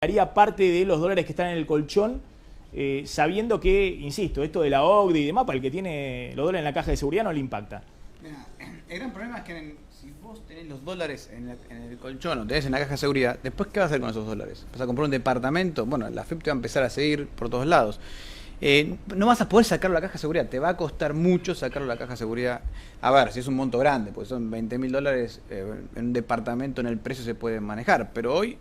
haría parte de los dólares que están en el colchón, sabiendo que, insisto, esto de la OCDE y demás, para el que tiene los dólares en la caja de seguridad no le impacta? Mira, el gran problema es que si vos tenés los dólares en el colchón o tenés en la caja de seguridad, después ¿qué vas a hacer con esos dólares? ¿Vas a comprar un departamento? Bueno, la FIP te va a empezar a seguir por todos lados. No vas a poder sacarlo a la caja de seguridad, te va a costar mucho sacarlo a la caja de seguridad. A ver, si es un monto grande, pues son 20.000 dólares, en un departamento en el precio se puede manejar, pero hoy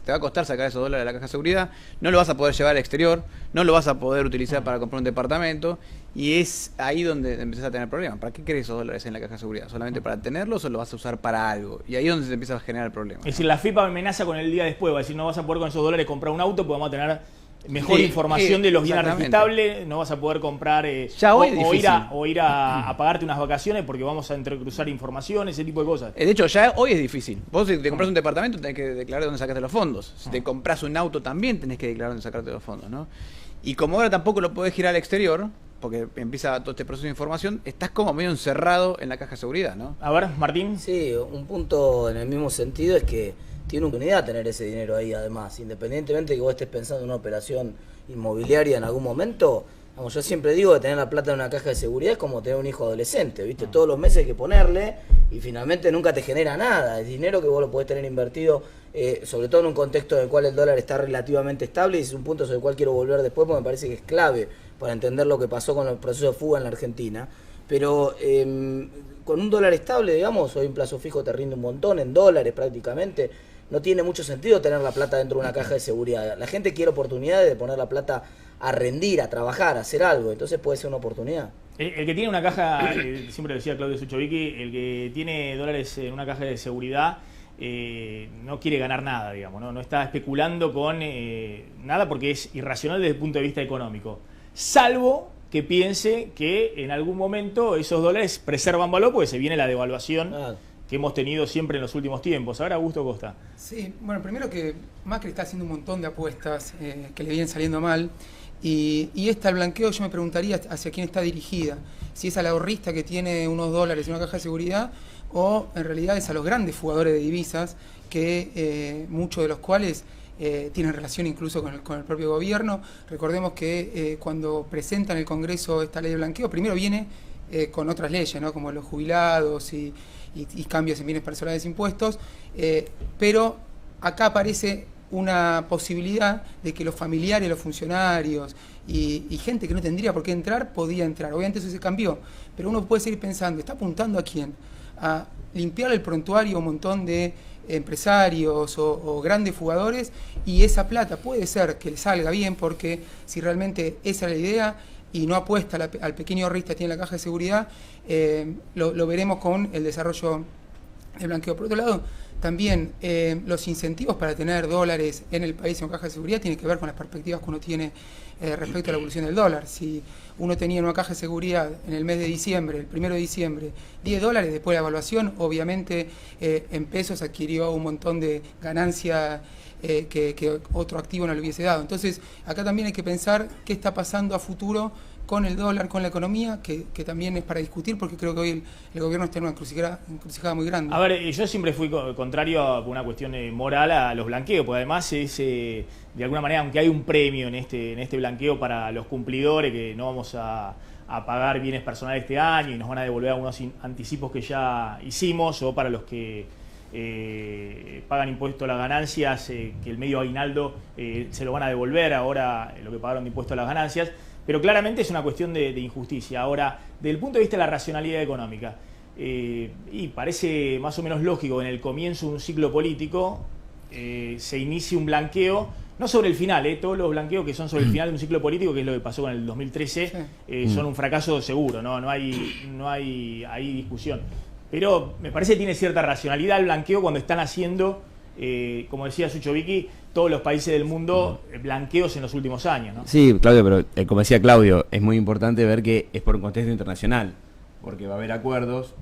te va a costar sacar esos dólares de la caja de seguridad, no lo vas a poder llevar al exterior, no lo vas a poder utilizar para comprar un departamento, y es ahí donde empezás a tener problemas. ¿Para qué querés esos dólares en la caja de seguridad? ¿Solamente para tenerlos o lo vas a usar para algo? Y ahí es donde se empieza a generar el problema. Es decir, la FIP amenaza con el día después, va a decir, no vas a poder con esos dólares comprar un auto, porque vamos a tener mejor información de los bienes registrables, no vas a poder comprar o ir a pagarte unas vacaciones porque vamos a entrecruzar información, ese tipo de cosas. De hecho, ya hoy es difícil. Vos si te compras un departamento tenés que declarar dónde sacaste los fondos. Si te compras un auto también tenés que declarar dónde sacarte los fondos, ¿no? Y como ahora tampoco lo podés girar al exterior, porque empieza todo este proceso de información, estás como medio encerrado en la caja de seguridad, ¿no? A ver, Martín. Sí, un punto en el mismo sentido es que tiene una oportunidad tener ese dinero ahí, además, independientemente de que vos estés pensando en una operación inmobiliaria en algún momento. Vamos, yo siempre digo que tener la plata en una caja de seguridad es como tener un hijo adolescente, ¿viste? Todos los meses hay que ponerle y finalmente nunca te genera nada. Es dinero que vos lo podés tener invertido, sobre todo en un contexto en el cual el dólar está relativamente estable, y es un punto sobre el cual quiero volver después porque me parece que es clave para entender lo que pasó con el proceso de fuga en la Argentina. Pero con un dólar estable, digamos, hoy un plazo fijo te rinde un montón, en dólares prácticamente. No tiene mucho sentido tener la plata dentro de una caja de seguridad. La gente quiere oportunidades de poner la plata a rendir, a trabajar, a hacer algo. Entonces puede ser una oportunidad. El que tiene una caja, siempre decía Claudio Suchovicki, el que tiene dólares en una caja de seguridad no quiere ganar nada, digamos, no está especulando con nada porque es irracional desde el punto de vista económico. Salvo que piense que en algún momento esos dólares preservan valor porque se viene la devaluación que hemos tenido siempre en los últimos tiempos. Ahora, Augusto Costa. Sí, bueno, primero que Macri está haciendo un montón de apuestas que le vienen saliendo mal, y esta, el blanqueo, yo me preguntaría hacia quién está dirigida, si es al ahorrista que tiene unos dólares en una caja de seguridad, o en realidad es a los grandes jugadores de divisas, que muchos de los cuales tienen relación incluso con el propio gobierno. Recordemos que cuando presentan el Congreso esta ley de blanqueo, primero viene con otras leyes, ¿no? Como los jubilados y cambios en bienes personales e impuestos, pero acá aparece una posibilidad de que los familiares, los funcionarios y gente que no tendría por qué entrar, podía entrar. Obviamente eso se cambió, pero uno puede seguir pensando, ¿está apuntando a quién? A limpiar el prontuario a un montón de empresarios o grandes jugadores, y esa plata puede ser que le salga bien, porque si realmente esa es la idea y no apuesta al pequeño ahorrista que tiene la caja de seguridad, lo veremos con el desarrollo del blanqueo. Por otro lado, también los incentivos para tener dólares en el país en caja de seguridad tienen que ver con las perspectivas que uno tiene respecto a la evolución del dólar. Si uno tenía en una caja de seguridad en el mes de diciembre, el 1 de diciembre, 10 dólares, después de la evaluación, obviamente en pesos adquirió un montón de ganancia que otro activo no le hubiese dado. Entonces, acá también hay que pensar qué está pasando a futuro con el dólar, con la economía, que también es para discutir, porque creo que hoy el gobierno está en una encrucijada muy grande. A ver, yo siempre fui contrario por una cuestión moral a los blanqueos, porque además es, de alguna manera, aunque hay un premio en este blanqueo para los cumplidores, que no vamos a pagar bienes personales este año y nos van a devolver algunos anticipos que ya hicimos, o para los que pagan impuesto a las ganancias, que el medio aguinaldo se lo van a devolver ahora, lo que pagaron de impuesto a las ganancias. Pero claramente es una cuestión de injusticia. Ahora, desde el punto de vista de la racionalidad económica, y parece más o menos lógico que en el comienzo de un ciclo político se inicie un blanqueo, no sobre el final, todos los blanqueos que son sobre el final de un ciclo político, que es lo que pasó con el 2013, son un fracaso seguro, no hay ahí discusión. Pero me parece que tiene cierta racionalidad el blanqueo cuando están haciendo, como decía Suchovicki, todos los países del mundo blanqueos en los últimos años, ¿no? Sí, Claudio, pero como decía Claudio, es muy importante ver que es por un contexto internacional, porque va a haber acuerdos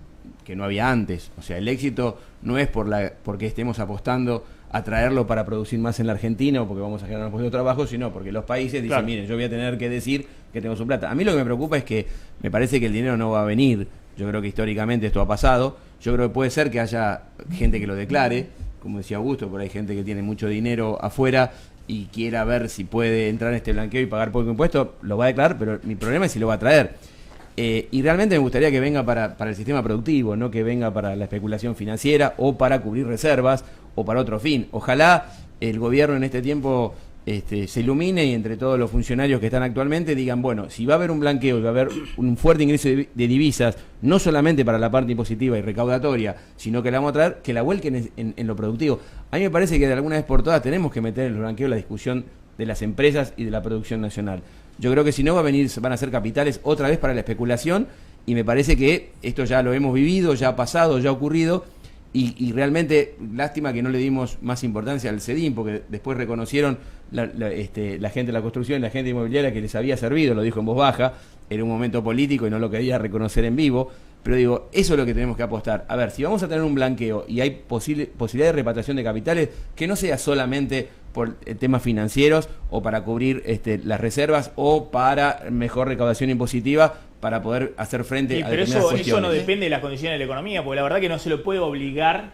que no había antes. O sea, el éxito no es porque estemos apostando a traerlo para producir más en la Argentina o porque vamos a generar un puesto de trabajo, sino porque los países dicen, miren, yo voy a tener que decir que tengo su plata. A mí lo que me preocupa es que me parece que el dinero no va a venir. Yo creo que históricamente esto ha pasado. Yo creo que puede ser que haya gente que lo declare, como decía Augusto, por ahí hay gente que tiene mucho dinero afuera y quiera ver si puede entrar en este blanqueo y pagar poco impuesto, lo va a declarar, pero mi problema es si lo va a traer. Y realmente me gustaría que venga para el sistema productivo, no que venga para la especulación financiera o para cubrir reservas o para otro fin. Ojalá el gobierno en este tiempo se ilumine y entre todos los funcionarios que están actualmente digan, bueno, si va a haber un blanqueo y va a haber un fuerte ingreso de divisas, no solamente para la parte impositiva y recaudatoria, sino que la vamos a traer, que la vuelquen en lo productivo. A mí me parece que de alguna vez por todas tenemos que meter en los blanqueos la discusión de las empresas y de la producción nacional. Yo creo que si no van a ser capitales otra vez para la especulación, y me parece que esto ya lo hemos vivido, ya ha pasado, ya ha ocurrido, y realmente lástima que no le dimos más importancia al CEDIM, porque después reconocieron la gente de la construcción, la gente inmobiliaria que les había servido, lo dijo en voz baja, era un momento político y no lo quería reconocer en vivo, pero digo, eso es lo que tenemos que apostar. A ver, si vamos a tener un blanqueo y hay posibilidad de repatriación de capitales, que no sea solamente por temas financieros o para cubrir las reservas o para mejor recaudación impositiva para poder hacer frente a pero determinadas eso cuestiones. no depende de las condiciones de la economía, porque la verdad que no se lo puede obligar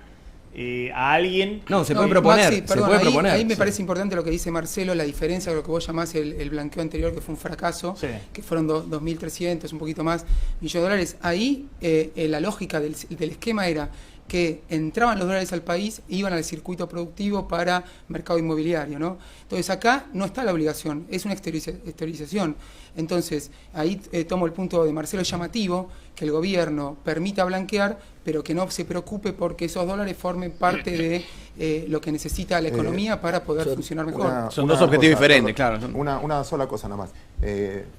a alguien. No, se puede proponer. Maxi, perdón, se puede proponer. ahí me parece importante lo que dice Marcelo, la diferencia de lo que vos llamás el blanqueo anterior, que fue un fracaso, Sí. que fueron 2.300, un poquito más, millones de dólares. Ahí la lógica del esquema era que entraban los dólares al país e iban al circuito productivo para mercado inmobiliario, ¿no? Entonces acá no está la obligación, es una exteriorización. Entonces ahí tomo el punto de Marcelo, llamativo que el gobierno permita blanquear, pero que no se preocupe porque esos dólares formen parte de lo que necesita la economía para poder funcionar mejor. Son dos objetivos diferentes, claro. Una sola cosa nada más.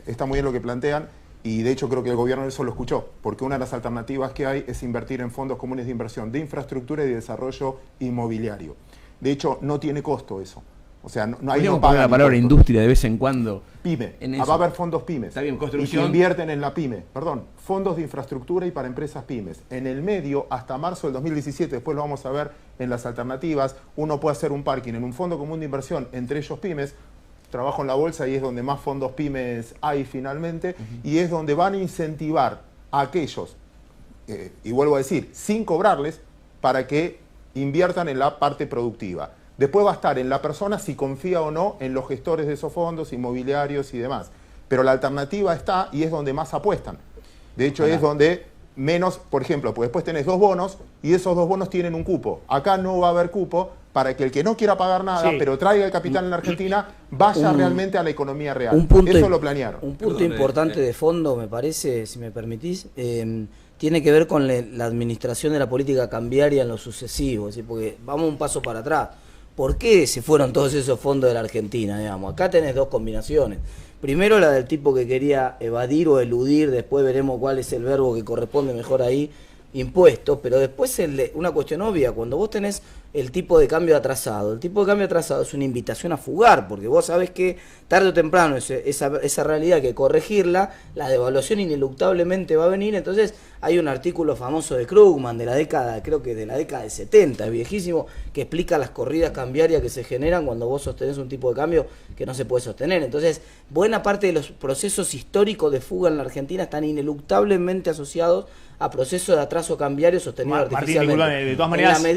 Está muy bien lo que plantean. Y de hecho creo que el gobierno eso lo escuchó, porque una de las alternativas que hay es invertir en fondos comunes de inversión de infraestructura y de desarrollo inmobiliario. De hecho, no tiene costo eso. O sea, no hay Podríamos poner la palabra industria de vez en cuando. PYME. En eso. Va a haber fondos pymes. Está bien, Y construcción. que invierten en la pyme. Perdón, fondos de infraestructura y para empresas pymes. En el medio, hasta marzo del 2017, después lo vamos a ver en las alternativas, uno puede hacer un parking en un fondo común de inversión, entre ellos pymes. Trabajo en la bolsa y es donde más fondos pymes hay finalmente, y es donde van a incentivar a aquellos, y vuelvo a decir, sin cobrarles, para que inviertan en la parte productiva. Después va a estar en la persona si confía o no en los gestores de esos fondos inmobiliarios y demás. Pero la alternativa está y es donde más apuestan. De hecho, es donde menos, por ejemplo, pues después tenés 2 bonos y esos 2 bonos tienen un cupo. Acá no va a haber cupo para que el que no quiera pagar nada, Sí. pero traiga el capital en la Argentina, vaya realmente a la economía real. Eso lo planearon. Un punto importante de fondo, me parece, si me permitís, tiene que ver con la administración de la política cambiaria en lo sucesivo. ¿Sí? Porque vamos un paso para atrás. ¿Por qué se fueron todos esos fondos de la Argentina? Digamos? Acá tenés 2 combinaciones. Primero la del tipo que quería evadir o eludir, después veremos cuál es el verbo que corresponde mejor ahí, impuestos, pero después una cuestión obvia, cuando vos tenés el tipo de cambio atrasado, el tipo de cambio atrasado es una invitación a fugar, porque vos sabés que tarde o temprano esa realidad hay que corregirla, la devaluación ineluctablemente va a venir. Entonces hay un artículo famoso de Krugman de la década, creo que de la década de 70, es viejísimo, que explica las corridas cambiarias que se generan cuando vos sostenés un tipo de cambio que no se puede sostener. Entonces, buena parte de los procesos históricos de fuga en la Argentina están ineluctablemente asociados a procesos de atraso cambiario sostenido Martín, artificialmente. disculpame, de todas maneras, En la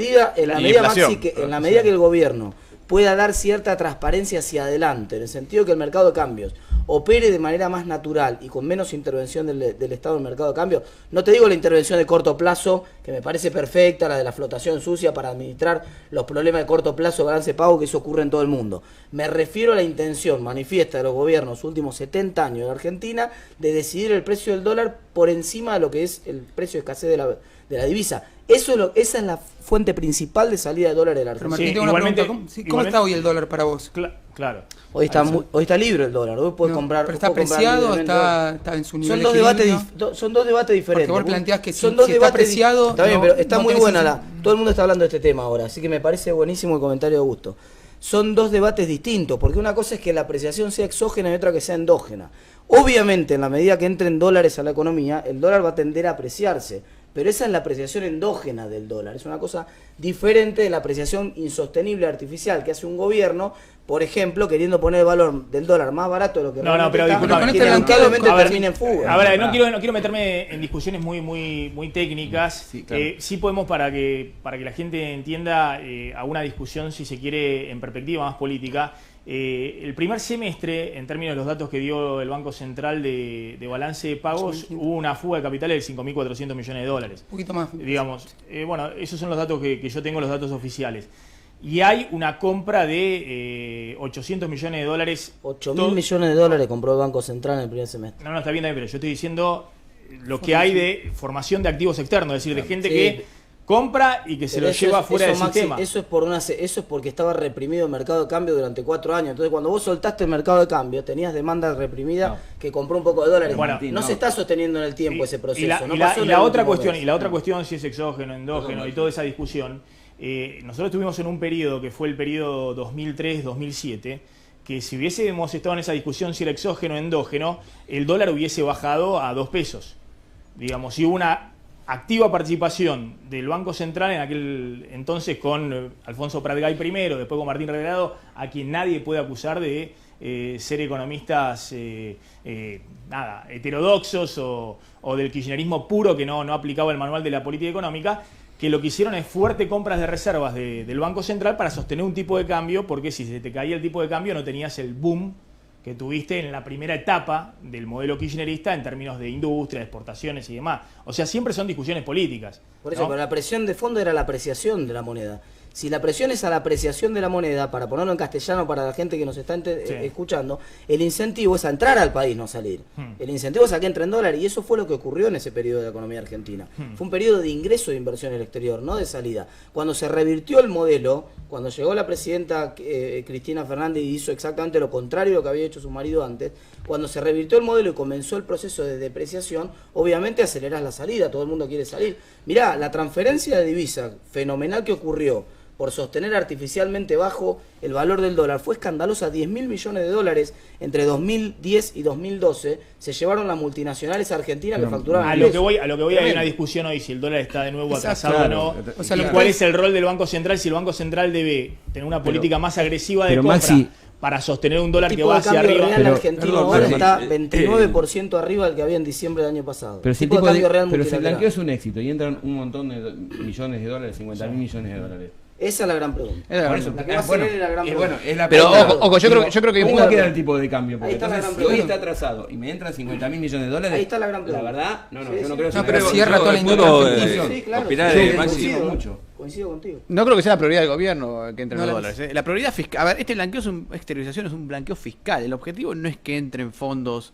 medida, Maxi, en la medida que el gobierno pueda dar cierta transparencia hacia adelante, en el sentido que el mercado de cambios opere de manera más natural y con menos intervención del Estado en el mercado de cambios, no te digo la intervención de corto plazo, que me parece perfecta, la de la flotación sucia para administrar los problemas de corto plazo, balance pago, que eso ocurre en todo el mundo. Me refiero a la intención manifiesta de los gobiernos los últimos 70 años de Argentina de decidir el precio del dólar por encima de lo que es el precio de escasez de la divisa. Esa es la fuente principal de salida de dólares de la Pero Argentina. Martín, tengo una igualmente- pregunta. ¿Cómo está hoy el dólar para vos? Claro. Hoy está libre el dólar, hoy puedes No, comprar. pero está puedes comprar apreciado, libremente está en su nivel son dos equilibrio. son dos debates diferentes. Porque vos planteás que son si dos está debates apreciado, Está bien, no- pero está no muy tenés buena ese- todo el mundo está hablando de este tema ahora, así que me parece buenísimo el comentario de Augusto. Son dos debates distintos, porque una cosa es que la apreciación sea exógena y otra que sea endógena. Obviamente, en la medida que entren dólares a la economía, el dólar va a tender a apreciarse, pero esa es la apreciación endógena del dólar. Es una cosa diferente de la apreciación insostenible artificial que hace un gobierno, por ejemplo, queriendo poner el valor del dólar más barato de lo que No, realmente pero está, disculpame. que Pero con este lamentablemente a ver, termina en fuga. A ver, no quiero meterme en discusiones muy técnicas. Sí, claro. Sí podemos, para que la gente entienda, a una discusión, si se quiere, en perspectiva más política. El primer semestre, en términos de los datos que dio el Banco Central de balance de pagos, hubo una fuga de capitales de 5.400 millones de dólares. Un poquito más. Digamos, bueno, esos son los datos que yo tengo, los datos oficiales. Y hay una compra de 800 millones de dólares. 8.000 millones de dólares compró el Banco Central en el primer semestre. No, está bien, pero yo estoy diciendo lo que hay de formación de activos externos, es decir, de gente Sí. que compra y que se Pero lo eso lleva es- fuera del eso, Maxi, sistema. eso es porque estaba reprimido el mercado de cambio durante 4 años. Entonces, cuando vos soltaste el mercado de cambio, tenías demanda reprimida que compró un poco de dólares. Bueno, no se está sosteniendo en el tiempo ese proceso. no pasó en el otra último cuestión, mes. y la otra cuestión, si es exógeno, endógeno y toda esa discusión, nosotros estuvimos en un periodo que fue el periodo 2003-2007, que si hubiésemos estado en esa discusión si era exógeno o endógeno, el dólar hubiese bajado a 2 pesos. Digamos, si hubo una activa participación del Banco Central en aquel entonces con Alfonso Pratgay primero, después con Martín Regalado, a quien nadie puede acusar de ser economistas heterodoxos o del kirchnerismo puro que no aplicaba el manual de la política económica, que lo que hicieron es fuerte compras de reservas del Banco Central para sostener un tipo de cambio, porque si se te caía el tipo de cambio no tenías el boom que tuviste en la primera etapa del modelo kirchnerista en términos de industria, de exportaciones y demás. O sea, siempre son discusiones políticas. Por eso, ¿no? pero la presión de fondo era la apreciación de la moneda. Si la presión es a la apreciación de la moneda, para ponerlo en castellano para la gente que nos está escuchando, el incentivo es a entrar al país, no salir. El incentivo es a que entre en dólares, y eso fue lo que ocurrió en ese periodo de la economía argentina. Fue un periodo de ingreso de inversión en el exterior, no de salida. Cuando se revirtió el modelo, cuando llegó la presidenta Cristina Fernández y hizo exactamente lo contrario de lo que había hecho su marido antes, cuando se revirtió el modelo y comenzó el proceso de depreciación, obviamente acelerás la salida, todo el mundo quiere salir. Mirá, la transferencia de divisa fenomenal que ocurrió por sostener artificialmente bajo el valor del dólar fue escandalosa. 10.000 millones de dólares entre 2010 y 2012 se llevaron las multinacionales argentinas que facturaban. A lo que voy hay una discusión hoy si el dólar está de nuevo atrasado o no. O sea, y lo que cuál es- es el rol del Banco Central, si el Banco Central debe tener una política más agresiva de pero compra Maxi, para sostener un dólar El que tipo va de hacia cambio arriba. real Pero- argentino perdón, ahora Maxi, está 29% arriba del que había en diciembre del año pasado. Pero si el tipo de cambio real pero si el multilateral. blanqueo es un éxito y entran un montón de millones de dólares, 50.000 millones de dólares. Esa es la gran pregunta. Es la Por gran eso, La que va a bueno, ser la gran es, pregunta. bueno, es la Pero, pregunta. ojo, yo creo que ¿cómo mucho- va a quedar el tipo de cambio? Porque Ahí está la entonces, gran si hoy pregunta. está atrasado y me entran 50.000 millones de dólares, Ahí está la gran pregunta. verdad, no, Sí, yo no sí. creo que sea No, pero una cierra toda la pregunta. industria Yo- argentina. Sí, claro. opinar Sí, de coincido, Máximo mucho. Coincido contigo. No creo que sea la prioridad del gobierno que entren No los la dólares. La prioridad fiscal. A ver, este blanqueo exteriorización es un blanqueo fiscal. El objetivo no es que entren fondos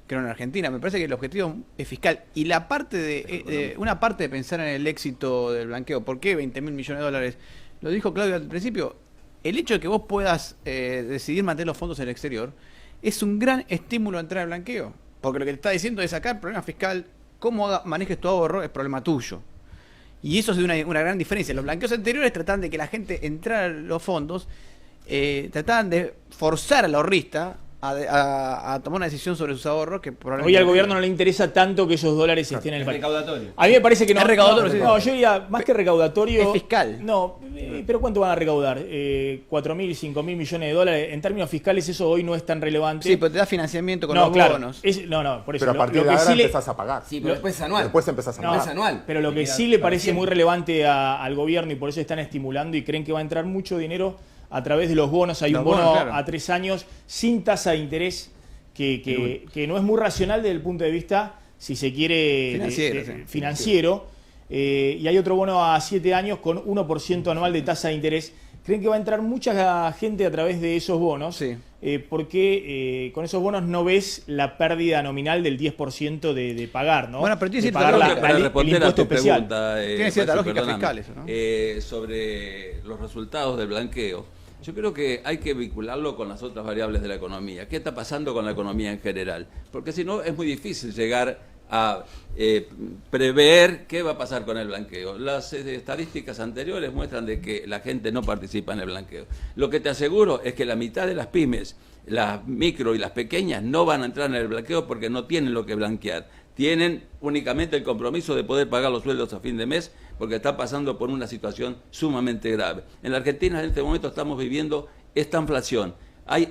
que no en Argentina. Me parece que el objetivo es fiscal. Y la parte una parte de pensar en el éxito del blanqueo, ¿por qué 20.000 millones de dólares? Lo dijo Claudio al principio. El hecho de que vos puedas decidir mantener los fondos en el exterior es un gran estímulo a entrar al blanqueo. Porque lo que te está diciendo es sacar problema fiscal, cómo manejes tu ahorro es problema tuyo. Y eso es una gran diferencia. Los blanqueos anteriores trataban de que la gente entrara a los fondos, trataban de forzar al ahorrista a tomar una decisión sobre sus ahorros que probablemente... Hoy al gobierno no le interesa tanto que esos dólares estén en el Es país. recaudatorio. A mí me parece que no. Es recaudatorio, sí. No, yo diría, más que recaudatorio. Es fiscal. No, pero ¿cuánto van a recaudar? 4.000, 5.000 millones de dólares. En términos fiscales, eso hoy no es tan relevante. Sí, pero te da financiamiento con no, los claro. bonos. No, por eso. Pero a partir de que ahora sí le- empezás a pagar. Sí, pero después es anual. Después empezás a No, pagar. es anual. pero lo que Te queda sí le para parece siempre. muy relevante al gobierno y por eso están estimulando y creen que va a entrar mucho dinero a través de los bonos. Hay Los un bono bonos, claro. a 3 años sin tasa de interés que no es muy racional desde el punto de vista, si se quiere, Financiero, sí. financiero. Y hay otro bono a 7 años con 1% anual de tasa de interés. Creen que va a entrar mucha gente a través de esos bonos, Sí. porque con esos bonos no ves la pérdida nominal del 10% de pagar, ¿no? Bueno, pero tiene de cierta pagar lógica. Para el responder a impuesto tu especial. pregunta, Tiene cierta Maxi, lógica perdóname, fiscal eso, ¿no? sobre los resultados del blanqueo. Yo creo que hay que vincularlo con las otras variables de la economía. ¿Qué está pasando con la economía en general? Porque si no es muy difícil llegar a prever qué va a pasar con el blanqueo. Las estadísticas anteriores muestran de que la gente no participa en el blanqueo. Lo que te aseguro es que la mitad de las pymes, las micro y las pequeñas, no van a entrar en el blanqueo porque no tienen lo que blanquear. Tienen únicamente el compromiso de poder pagar los sueldos a fin de mes porque está pasando por una situación sumamente grave. En la Argentina en este momento estamos viviendo esta inflación. Hay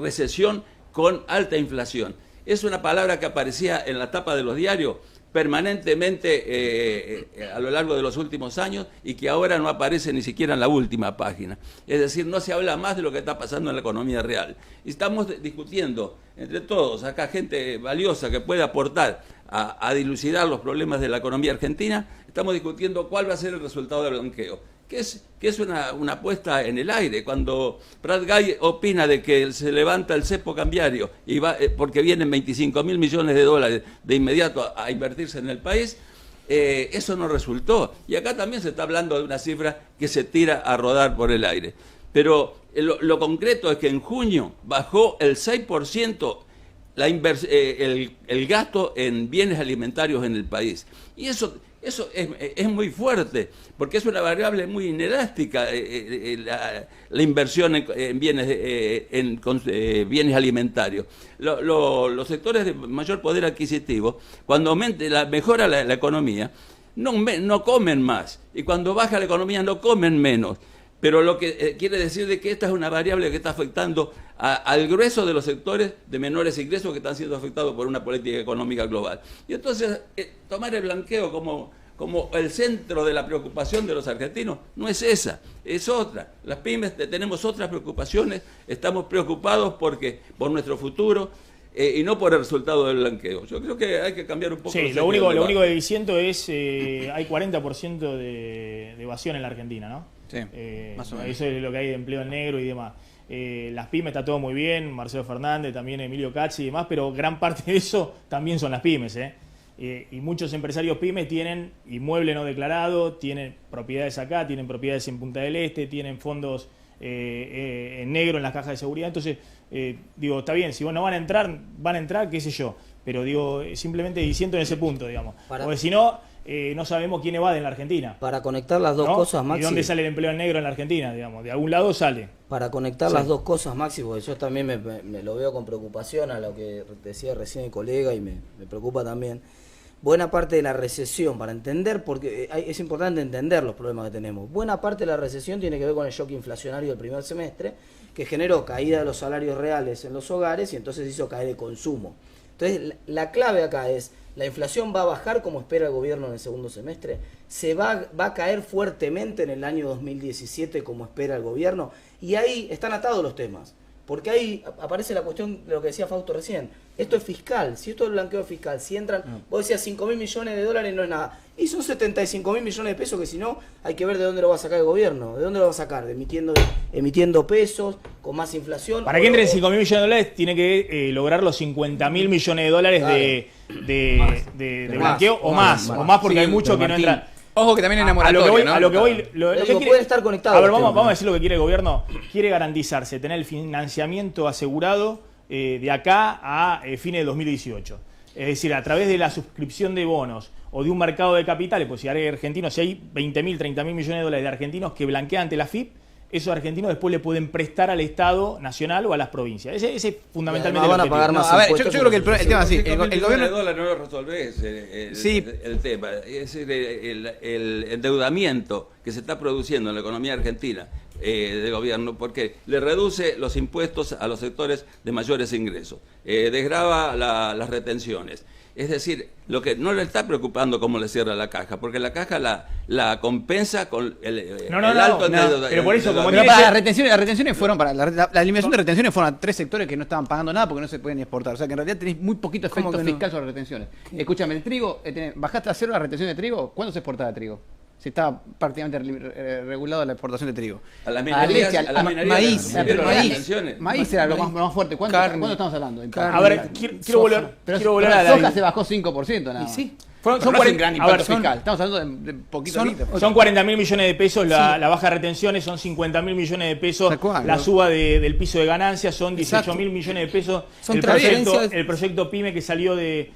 recesión con alta inflación. Es una palabra que aparecía en la tapa de los diarios, permanentemente a lo largo de los últimos años y que ahora no aparece ni siquiera en la última página. Es decir, no se habla más de lo que está pasando en la economía real. Y estamos discutiendo entre todos, acá gente valiosa que puede aportar a dilucidar los problemas de la economía argentina, estamos discutiendo cuál va a ser el resultado del blanqueo, que es una apuesta en el aire. Cuando Prat Gay opina de que se levanta el cepo cambiario y porque vienen 25.000 millones de dólares de inmediato a invertirse en el país, eso no resultó. Y acá también se está hablando de una cifra que se tira a rodar por el aire. Pero lo concreto es que en junio bajó el 6% el gasto en bienes alimentarios en el país. Y eso es muy fuerte, porque es una variable muy inelástica, la inversión en bienes alimentarios. Los sectores de mayor poder adquisitivo, cuando mejora la economía, no comen más, y cuando baja la economía no comen menos. Pero lo que quiere decir de que esta es una variable que está afectando al grueso de los sectores de menores ingresos que están siendo afectados por una política económica global. Y entonces tomar el blanqueo como el centro de la preocupación de los argentinos no es esa, es otra. Las pymes tenemos otras preocupaciones, estamos preocupados por nuestro futuro y no por el resultado del blanqueo. Yo creo que hay que cambiar un poco. Sí, lo único que diciendo es hay 40% de evasión en la Argentina, ¿no? Sí, más o menos. Eso es lo que hay de empleo en negro y demás. Las pymes está todo muy bien, Marcelo Fernández, también Emilio Cacci y demás, pero gran parte de eso también son las pymes, y muchos empresarios pymes tienen inmueble no declarado, tienen propiedades acá, tienen propiedades en Punta del Este, tienen fondos en negro en las cajas de seguridad. Entonces, digo, está bien, si no van a entrar, qué sé yo, pero digo, simplemente diciendo en ese punto, digamos, porque si no, no sabemos quién evade en la Argentina. Para conectar las dos cosas, Maxi. ¿Y dónde sale el empleo en negro en la Argentina? Digamos, de algún lado sale. Para conectar las dos cosas, Maxi, porque yo también me lo veo con preocupación a lo que decía recién el colega y me preocupa también. Buena parte de la recesión, para entender, porque es importante entender los problemas que tenemos. Buena parte de la recesión tiene que ver con el shock inflacionario del primer semestre, que generó caída de los salarios reales en los hogares y entonces hizo caer el consumo. Entonces, la clave acá es, ¿la inflación va a bajar como espera el gobierno en el segundo semestre? ¿Se va a caer fuertemente en el año 2017 como espera el gobierno? Y ahí están atados los temas. Porque ahí aparece la cuestión de lo que decía Fausto recién. Esto es fiscal. Si esto es blanqueo fiscal, si entran, vos decías 5.000 millones de dólares no es nada. Y son 75.000 millones de pesos que si no, hay que ver de dónde lo va a sacar el gobierno. ¿De dónde lo va a sacar? Emitiendo pesos, con más inflación. Para que entren 5.000 millones de dólares, tiene que lograr los 50.000 millones de dólares de blanqueo o más porque hay muchos que no entran. Ojo que también enamoratorio, a lo que voy, pueden estar conectados. A ver, vamos a decir lo que quiere el gobierno. Quiere garantizarse, tener el financiamiento asegurado de acá a fines de 2018. Es decir, a través de la suscripción de bonos o de un mercado de capitales, pues si hay argentinos, si hay 20.000, 30.000 millones de dólares de argentinos que blanquean ante la FIP, esos argentinos después le pueden prestar al Estado nacional o a las provincias. Ese es fundamentalmente van a pagar más. A ver, yo creo que el tema es así. El gobierno de dólares no lo resolvés el tema. Es decir, el endeudamiento que se está produciendo en la economía argentina del gobierno, porque le reduce los impuestos a los sectores de mayores ingresos, desgrava las retenciones. Es decir, lo que no le está preocupando cómo le cierra la caja, porque la caja la compensa con el alto endeudamiento. Pero por eso, como las retenciones fueron para la eliminación de retenciones fueron a 3 sectores que no estaban pagando nada porque no se pueden exportar. O sea que en realidad tenéis muy poquito efecto fiscal sobre retenciones. Escúchame, el trigo, bajaste a cero la retención de trigo. ¿Cuándo se exportaba trigo? Si estaba prácticamente regulado la exportación de trigo. A la minería, leche, a maíz era lo más fuerte. ¿Cuándo estamos hablando? A ver, quiero volver a la soja se bajó 5% nada más. Sí. Son 40 impacto fiscal. Estamos hablando de poquito. Son 40.000 millones de pesos la baja de retenciones, son 50.000 millones de pesos la suba del piso de ganancias, son 18.000 millones de pesos el proyecto PYME que salió del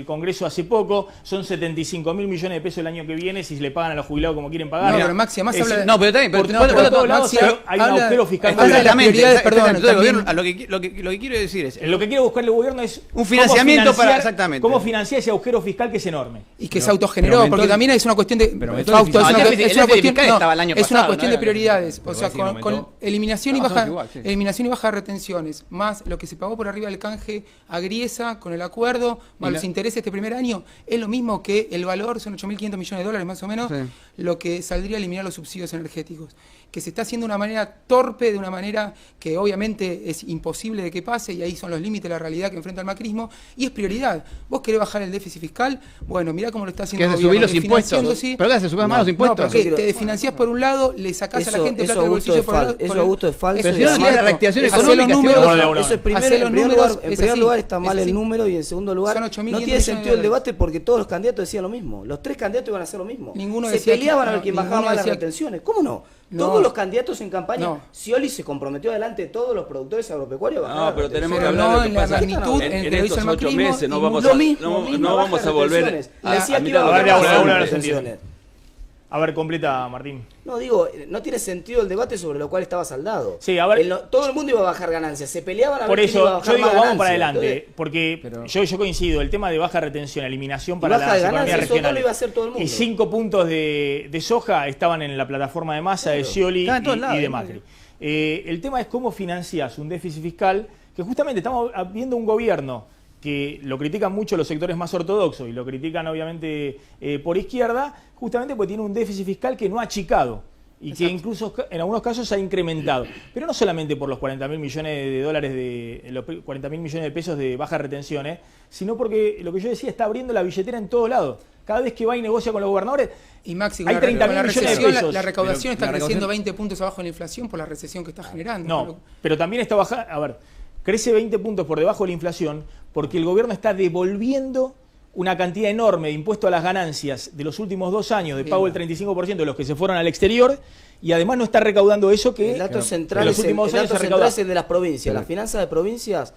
Congreso hace poco, son 75.000 millones de pesos el año que viene si se le pagan a los jubilados como quieren pagar. No, pero Maxi, además habla de... No, pero también, por todos lados hay un agujero fiscal. Lo que quiero decir es... Lo que quiere buscar el gobierno es un financiamiento para... Exactamente. ¿Cómo financiar ese agujero fiscal que es enorme? Y que se autogeneró, porque también es una cuestión de... Fausto, es una cuestión de prioridades. O sea, con eliminación y baja de retenciones, más lo que se pagó por arriba del canje a Griesa con el acuerdo, más los intereses este primer año, es lo mismo que el valor, son 8.500 millones de dólares más o menos, lo que saldría a eliminar los subsidios energéticos. Que se está haciendo de una manera torpe, de una manera que obviamente es imposible de que pase, y ahí son los límites de la realidad que enfrenta el macrismo, y es prioridad. Vos querés bajar el déficit fiscal, bueno, mirá cómo lo está haciendo Que el se subir gobierno, los impuestos. ¿Pero qué hace? ¿Subes más los impuestos? No, porque te desfinanciás por un lado, le sacás a la gente plata del bolsillo por otro. Eso a gusto es falso. Pero si no tiene la reactivación económica, eso es en primer lugar está mal el número, y en segundo lugar no tiene sentido el debate, porque todos los candidatos decían lo mismo. Los tres candidatos iban a hacer lo mismo. Se peleaban a ver quién bajaba más las retenciones. ¿Cómo no? Todos los candidatos en campaña, Scioli se comprometió delante de todos los productores agropecuarios a bajar. No, pero tenemos que hablar de lo que pasa en estos 8 meses. No vamos a volver a mirar. A ver, completa, Martín. No, digo, no tiene sentido el debate sobre lo cual estaba saldado. Sí, a ver. Todo el mundo iba a bajar ganancias, se peleaban a por ver quién iba a eso, bajar yo digo, más vamos ganancias. para adelante, Entonces, porque yo coincido, el tema de baja retención, eliminación para baja de las ganancias, economías eso no regionales. lo iba a hacer todo el mundo. Y 5 puntos de soja estaban en la plataforma de Massa, de Scioli y de Macri. El tema es cómo financias un déficit fiscal, que justamente estamos viendo un gobierno que lo critican mucho los sectores más ortodoxos y lo critican obviamente por izquierda, justamente porque tiene un déficit fiscal que no ha achicado y que incluso en algunos casos ha incrementado. Pero no solamente por los 40.000 millones de dólares, los 40.000 millones de pesos de bajas retenciones, sino porque lo que yo decía, está abriendo la billetera en todos lados. Cada vez que va y negocia con los gobernadores, y Maxi, hay 30.000 millones de pesos. La recaudación está creciendo 20 puntos abajo de la inflación por la recesión que está generando. No, pero también está bajando. A ver, crece 20 puntos por debajo de la inflación porque el gobierno está devolviendo una cantidad enorme de impuestos a las ganancias de los últimos 2 años, de pago del 35% de los que se fueron al exterior, y además no está recaudando eso que el dato central en los últimos años se recaudó. Es el de las provincias. Las finanzas de provincias,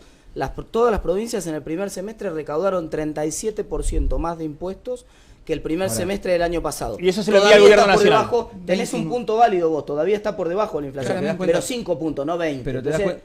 todas las provincias en el primer semestre recaudaron 37% más de impuestos que el primer semestre del año pasado. Y eso se lo envía al gobierno nacional. Tenés un punto válido vos, todavía está por debajo de la inflación, pero 5 puntos, no 20. Pero te das cuenta.